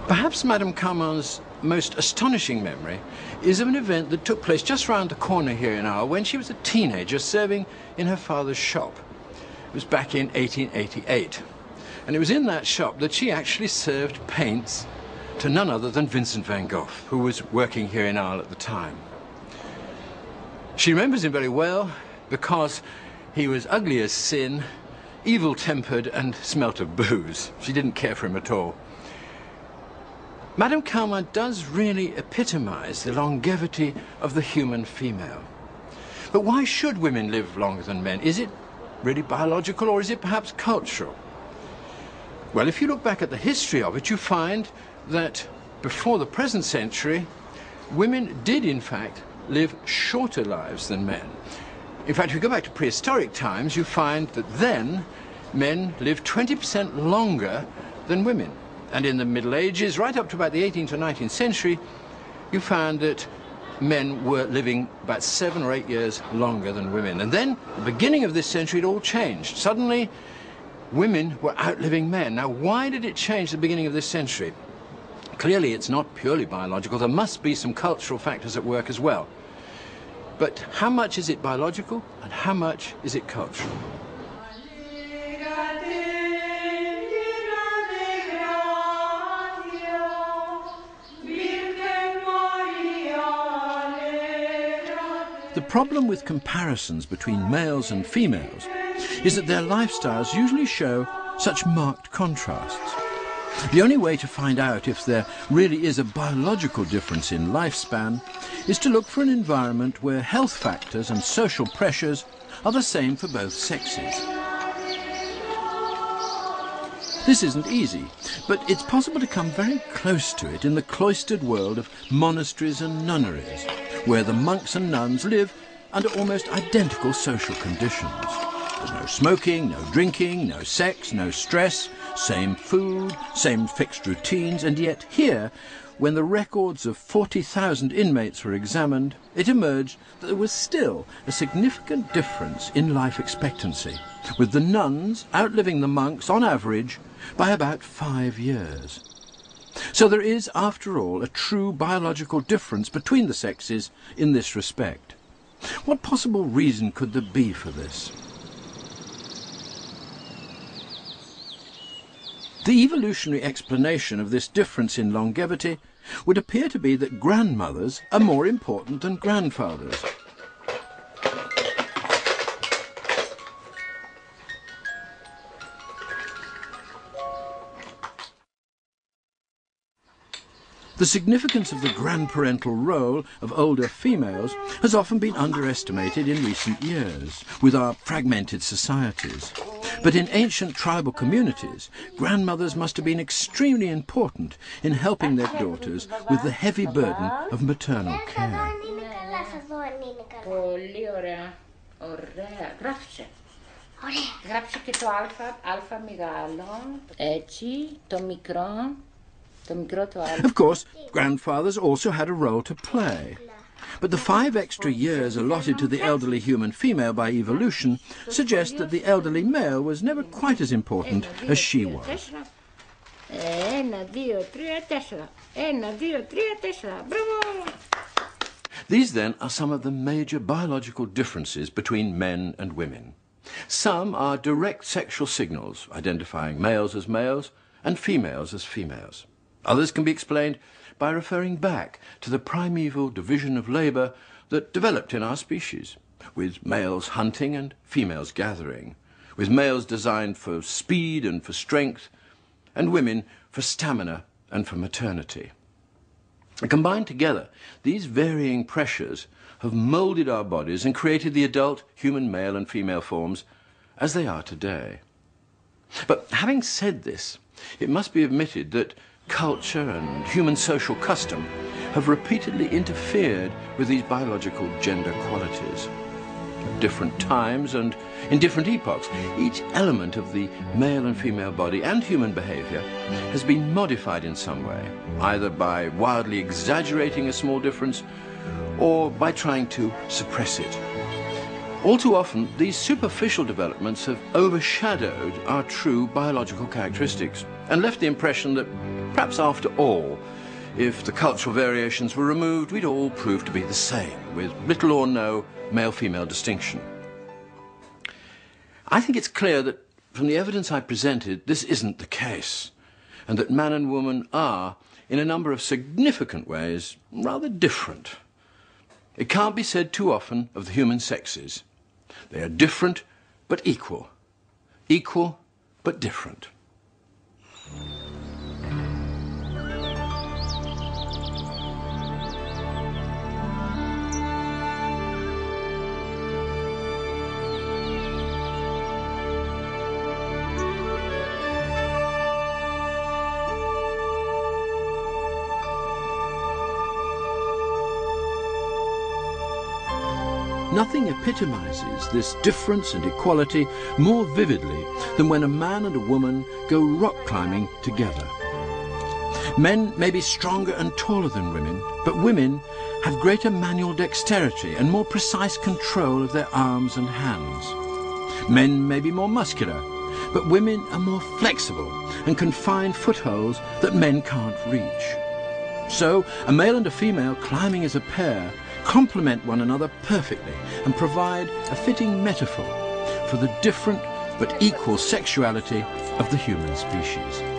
Perhaps Madame Carman's most astonishing memory is of an event that took place just round the corner here in Arles when she was a teenager serving in her father's shop. It was back in 1888, and it was in that shop that she actually served paints to none other than Vincent van Gogh, who was working here in Arles at the time. She remembers him very well because he was ugly as sin, evil-tempered and smelt of booze. She didn't care for him at all. Madame Carman does really epitomize the longevity of the human female. But why should women live longer than men? Is it really biological, or is it perhaps cultural? Well, if you look back at the history of it, you find that before the present century, women did in fact live shorter lives than men. In fact, if you go back to prehistoric times, you find that then men lived 20% longer than women. And in the Middle Ages, right up to about the 18th or 19th century, you found that men were living about 7 or 8 years longer than women. And then, at the beginning of this century, it all changed. Suddenly, women were outliving men. Now, why did it change at the beginning of this century? Clearly, it's not purely biological. There must be some cultural factors at work as well. But how much is it biological, and how much is it cultural? The problem with comparisons between males and females is that their lifestyles usually show such marked contrasts. The only way to find out if there really is a biological difference in lifespan is to look for an environment where health factors and social pressures are the same for both sexes. This isn't easy, but it's possible to come very close to it in the cloistered world of monasteries and nunneries, where the monks and nuns live under almost identical social conditions. There's no smoking, no drinking, no sex, no stress, same food, same fixed routines, and yet here, when the records of 40,000 inmates were examined, it emerged that there was still a significant difference in life expectancy, with the nuns outliving the monks on average by about 5 years. So there is, after all, a true biological difference between the sexes in this respect. What possible reason could there be for this? The evolutionary explanation of this difference in longevity would appear to be that grandmothers are more important than grandfathers. The significance of the grandparental role of older females has often been underestimated in recent years with our fragmented societies. But in ancient tribal communities, grandmothers must have been extremely important in helping their daughters with the heavy burden of maternal care. Γράψε και το αλφα μεγάλο, έτσι, το μικρό. Of course, grandfathers also had a role to play. But the 5 extra years allotted to the elderly human female by evolution suggest that the elderly male was never quite as important as she was. These then are some of the major biological differences between men and women. Some are direct sexual signals, identifying males as males and females as females. Others can be explained by referring back to the primeval division of labour that developed in our species, with males hunting and females gathering, with males designed for speed and for strength, and women for stamina and for maternity. And combined together, these varying pressures have moulded our bodies and created the adult human male and female forms as they are today. But having said this, it must be admitted that culture and human social custom have repeatedly interfered with these biological gender qualities. At different times and in different epochs, each element of the male and female body and human behaviour has been modified in some way, either by wildly exaggerating a small difference or by trying to suppress it. All too often, these superficial developments have overshadowed our true biological characteristics and left the impression that perhaps after all, if the cultural variations were removed, we'd all prove to be the same, with little or no male-female distinction. I think it's clear that from the evidence I presented, this isn't the case, and that man and woman are, in a number of significant ways, rather different. It can't be said too often of the human sexes. They are different but equal. Equal but different. Nothing epitomizes this difference and equality more vividly than when a man and a woman go rock climbing together. Men may be stronger and taller than women, but women have greater manual dexterity and more precise control of their arms and hands. Men may be more muscular, but women are more flexible and can find footholds that men can't reach. So, a male and a female climbing as a pair complement one another perfectly and provide a fitting metaphor for the different but equal sexuality of the human species.